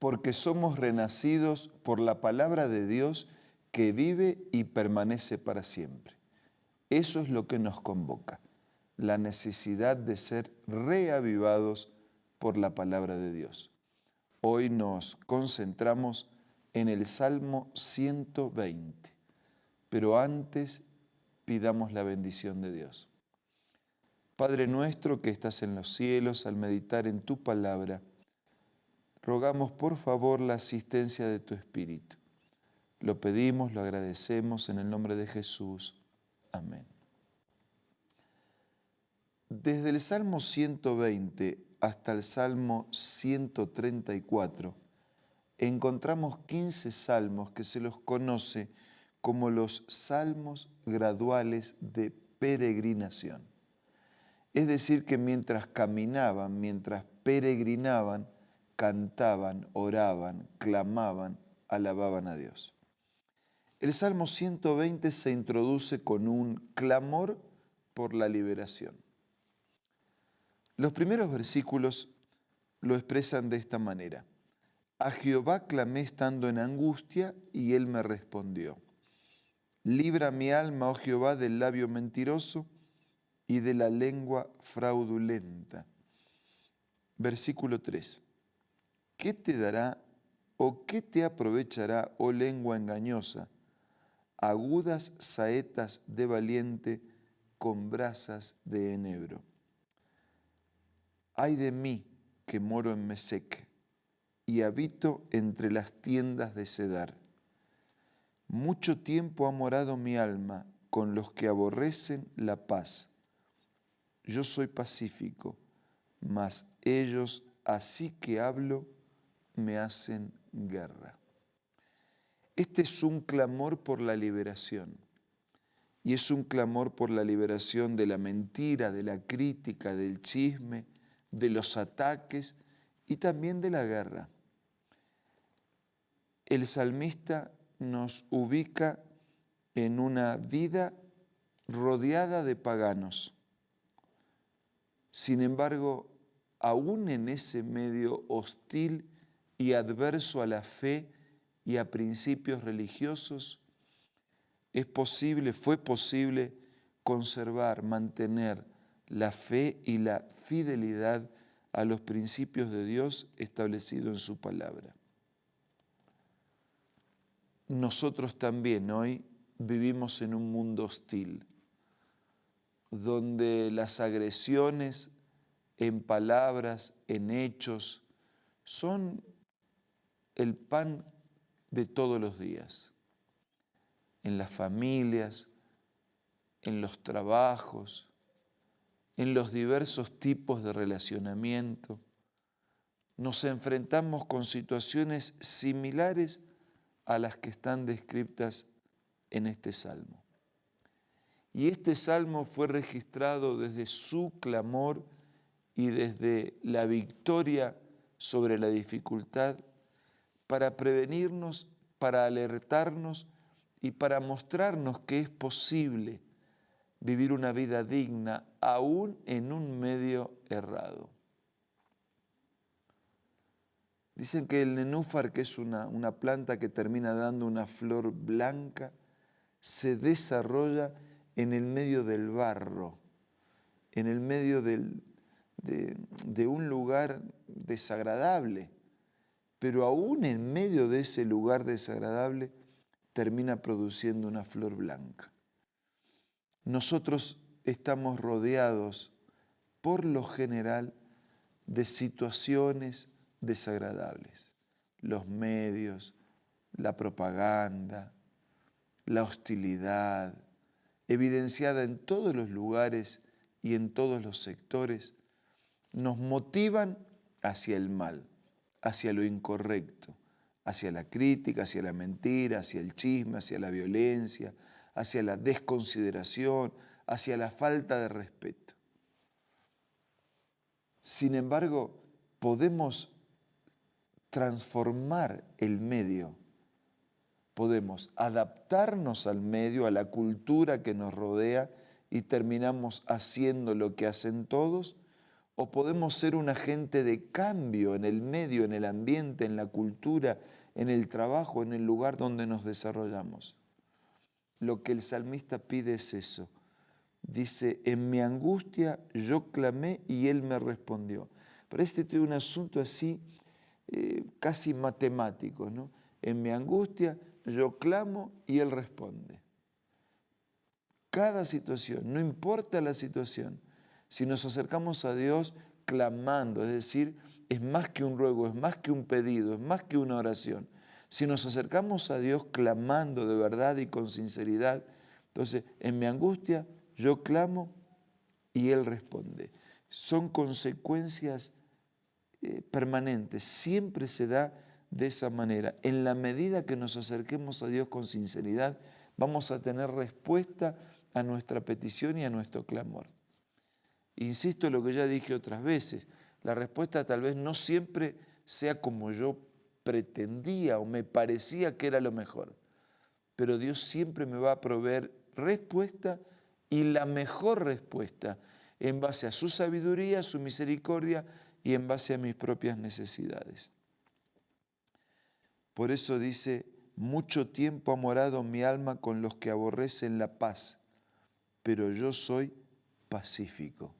porque somos renacidos por la palabra de Dios que vive y permanece para siempre. Eso es lo que nos convoca, la necesidad de ser reavivados por la palabra de Dios. Hoy nos concentramos en el Salmo 120, pero antes pidamos la bendición de Dios. Padre nuestro que estás en los cielos, al meditar en tu palabra, rogamos por favor la asistencia de tu Espíritu. Lo pedimos, lo agradecemos en el nombre de Jesús. Amén. Desde el Salmo 120 hasta el Salmo 134, encontramos 15 salmos que se los conoce como los salmos graduales de peregrinación. Es decir, que mientras caminaban, mientras peregrinaban, cantaban, oraban, clamaban, alababan a Dios. El Salmo 120 se introduce con un clamor por la liberación. Los primeros versículos lo expresan de esta manera. A Jehová clamé estando en angustia y él me respondió. Libra mi alma, oh Jehová, del labio mentiroso y de la lengua fraudulenta. Versículo 3. ¿Qué te dará o qué te aprovechará, oh lengua engañosa? Agudas saetas de valiente con brasas de enebro. Ay de mí que moro en Mesec y habito entre las tiendas de Cedar. Mucho tiempo ha morado mi alma con los que aborrecen la paz. Yo soy pacífico, mas ellos, así que hablo, me hacen guerra. Este es un clamor por la liberación. Y es un clamor por la liberación de la mentira, de la crítica, del chisme, de los ataques y también de la guerra. El salmista nos ubica en una vida rodeada de paganos. Sin embargo, aún en ese medio hostil y adverso a la fe y a principios religiosos, fue posible conservar, mantener la fe y la fidelidad a los principios de Dios establecidos en su palabra. Nosotros también hoy vivimos en un mundo hostil, donde las agresiones en palabras, en hechos, son el pan de todos los días. En las familias, en los trabajos, en los diversos tipos de relacionamiento, nos enfrentamos con situaciones similares a las que están descritas en este salmo. Y este salmo fue registrado desde su clamor y desde la victoria sobre la dificultad para prevenirnos, para alertarnos y para mostrarnos que es posible vivir una vida digna aún en un medio errado. Dicen que el nenúfar, que es una planta que termina dando una flor blanca, se desarrolla en el medio del barro, en el medio de un lugar desagradable, pero aún en medio de ese lugar desagradable termina produciendo una flor blanca. Nosotros estamos rodeados, por lo general, de situaciones desagradables. Los medios, la propaganda, la hostilidad, evidenciada en todos los lugares y en todos los sectores, nos motivan hacia el mal, hacia lo incorrecto, hacia la crítica, hacia la mentira, hacia el chisme, hacia la violencia, hacia la desconsideración, hacia la falta de respeto. Sin embargo, podemos transformar el medio, podemos adaptarnos al medio, a la cultura que nos rodea y terminamos haciendo lo que hacen todos, o podemos ser un agente de cambio en el medio, en el ambiente, en la cultura, en el trabajo, en el lugar donde nos desarrollamos. Lo que el salmista pide es eso. Dice, en mi angustia yo clamé y Él me respondió. Pero este es un asunto así, casi matemático, ¿no? En mi angustia yo clamo y Él responde. Cada situación, no importa la situación, si nos acercamos a Dios clamando, es decir, es más que un ruego, es más que un pedido, es más que una oración. Si nos acercamos a Dios clamando de verdad y con sinceridad, entonces en mi angustia yo clamo y Él responde. Son consecuencias permanentes, siempre se da de esa manera. En la medida que nos acerquemos a Dios con sinceridad, vamos a tener respuesta a nuestra petición y a nuestro clamor. Insisto en lo que ya dije otras veces, la respuesta tal vez no siempre sea como yo pretendía o me parecía que era lo mejor, pero Dios siempre me va a proveer respuesta y la mejor respuesta en base a su sabiduría, su misericordia y en base a mis propias necesidades. Por eso dice, mucho tiempo ha morado mi alma con los que aborrecen la paz, pero yo soy pacífico.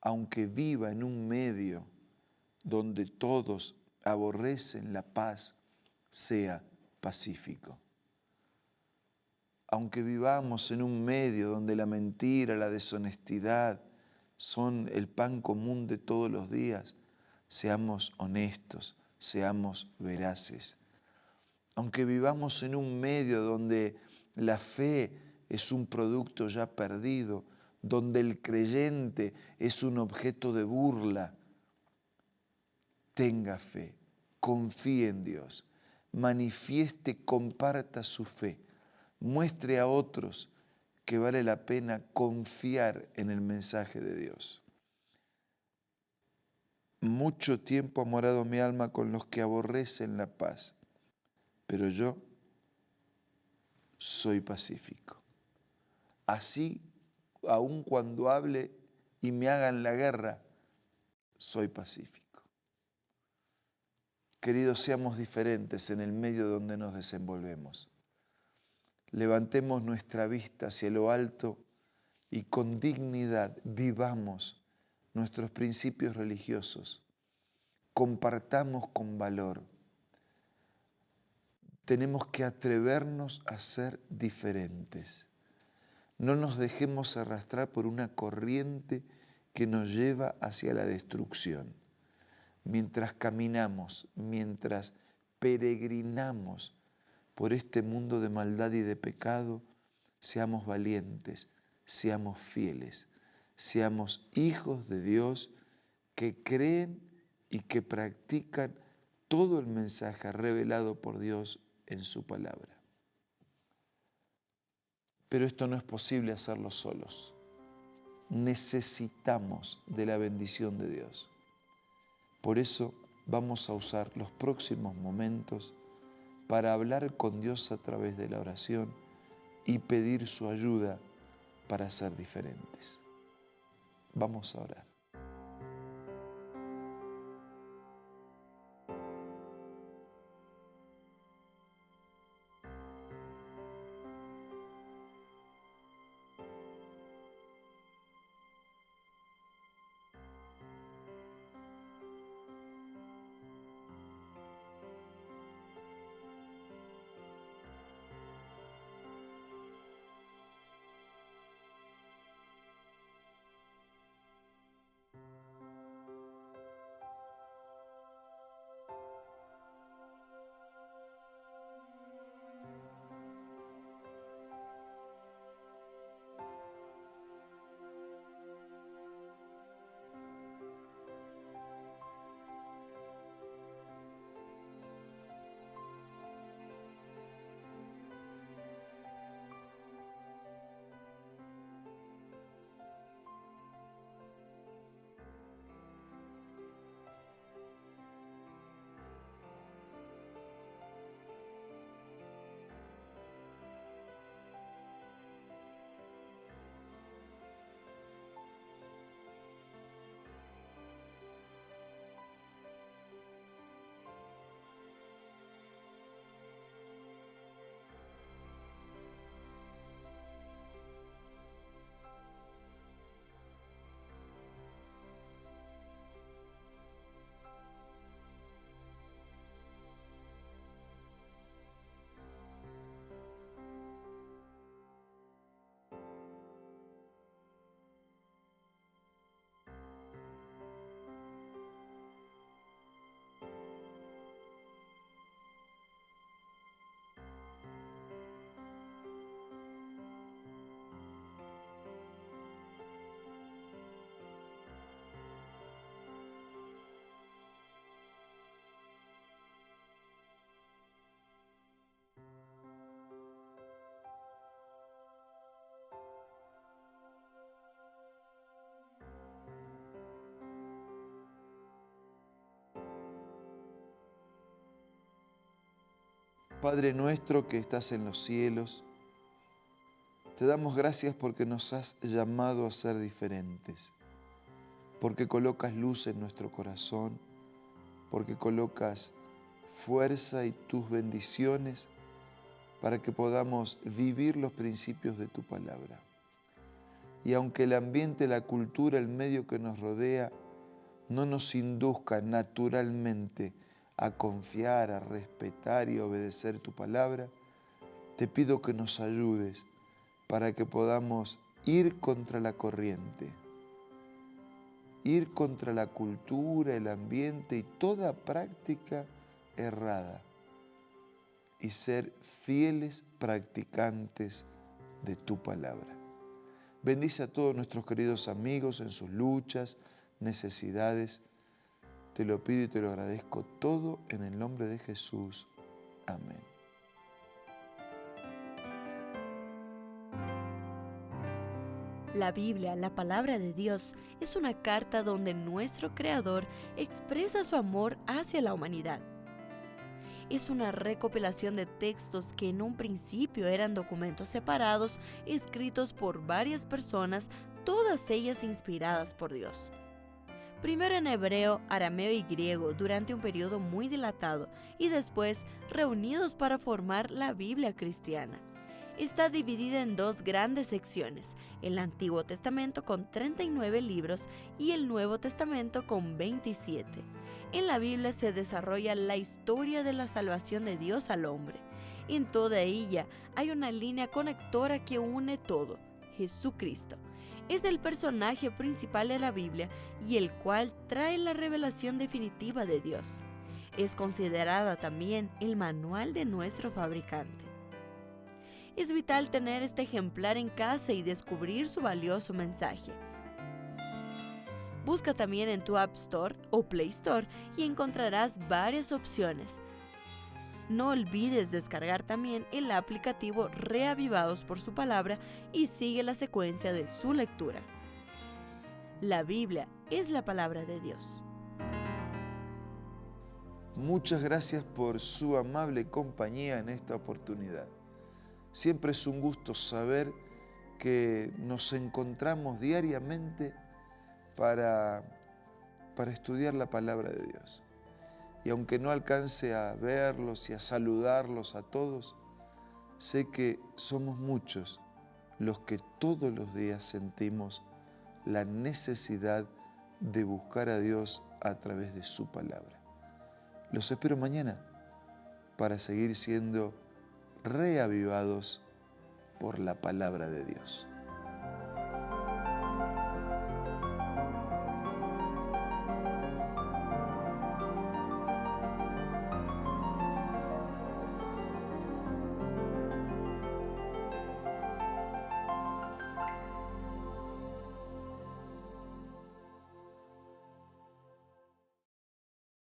Aunque viva en un medio donde todos aborrecen la paz, sea pacífico. Aunque vivamos en un medio donde la mentira, la deshonestidad son el pan común de todos los días, seamos honestos, seamos veraces. Aunque vivamos en un medio donde la fe es un producto ya perdido, donde el creyente es un objeto de burla, tenga fe, confíe en Dios, manifieste, comparta su fe, muestre a otros que vale la pena confiar en el mensaje de Dios. Mucho tiempo ha morado mi alma con los que aborrecen la paz, pero yo soy pacífico. Así, aun cuando hable y me hagan la guerra, soy pacífico. Queridos, seamos diferentes en el medio donde nos desenvolvemos. Levantemos nuestra vista hacia lo alto y con dignidad vivamos nuestros principios religiosos. Compartamos con valor. Tenemos que atrevernos a ser diferentes. No nos dejemos arrastrar por una corriente que nos lleva hacia la destrucción. Mientras caminamos, mientras peregrinamos por este mundo de maldad y de pecado, seamos valientes, seamos fieles, seamos hijos de Dios que creen y que practican todo el mensaje revelado por Dios en su palabra. Pero esto no es posible hacerlo solos. Necesitamos de la bendición de Dios. Por eso vamos a usar los próximos momentos para hablar con Dios a través de la oración y pedir su ayuda para ser diferentes. Vamos a orar. Padre nuestro que estás en los cielos, te damos gracias porque nos has llamado a ser diferentes, porque colocas luz en nuestro corazón, porque colocas fuerza y tus bendiciones para que podamos vivir los principios de tu palabra. Y aunque el ambiente, la cultura, el medio que nos rodea no nos induzca naturalmente a confiar, a respetar y obedecer tu palabra, te pido que nos ayudes para que podamos ir contra la corriente, ir contra la cultura, el ambiente y toda práctica errada y ser fieles practicantes de tu palabra. Bendice a todos nuestros queridos amigos en sus luchas, necesidades. Te lo pido y te lo agradezco todo en el nombre de Jesús. Amén. La Biblia, la palabra de Dios, es una carta donde nuestro Creador expresa su amor hacia la humanidad. Es una recopilación de textos que en un principio eran documentos separados, escritos por varias personas, todas ellas inspiradas por Dios. Primero en hebreo, arameo y griego durante un periodo muy dilatado y después reunidos para formar la Biblia cristiana. Está dividida en dos grandes secciones, el Antiguo Testamento con 39 libros y el Nuevo Testamento con 27. En la Biblia se desarrolla la historia de la salvación de Dios al hombre. En toda ella hay una línea conectora que une todo, Jesucristo. Es el personaje principal de la Biblia y el cual trae la revelación definitiva de Dios. Es considerada también el manual de nuestro fabricante. Es vital tener este ejemplar en casa y descubrir su valioso mensaje. Busca también en tu App Store o Play Store y encontrarás varias opciones. No olvides descargar también el aplicativo Reavivados por su palabra y sigue la secuencia de su lectura. La Biblia es la palabra de Dios. Muchas gracias por su amable compañía en esta oportunidad. Siempre es un gusto saber que nos encontramos diariamente para estudiar la palabra de Dios. Y aunque no alcance a verlos y a saludarlos a todos, sé que somos muchos los que todos los días sentimos la necesidad de buscar a Dios a través de su palabra. Los espero mañana para seguir siendo reavivados por la palabra de Dios.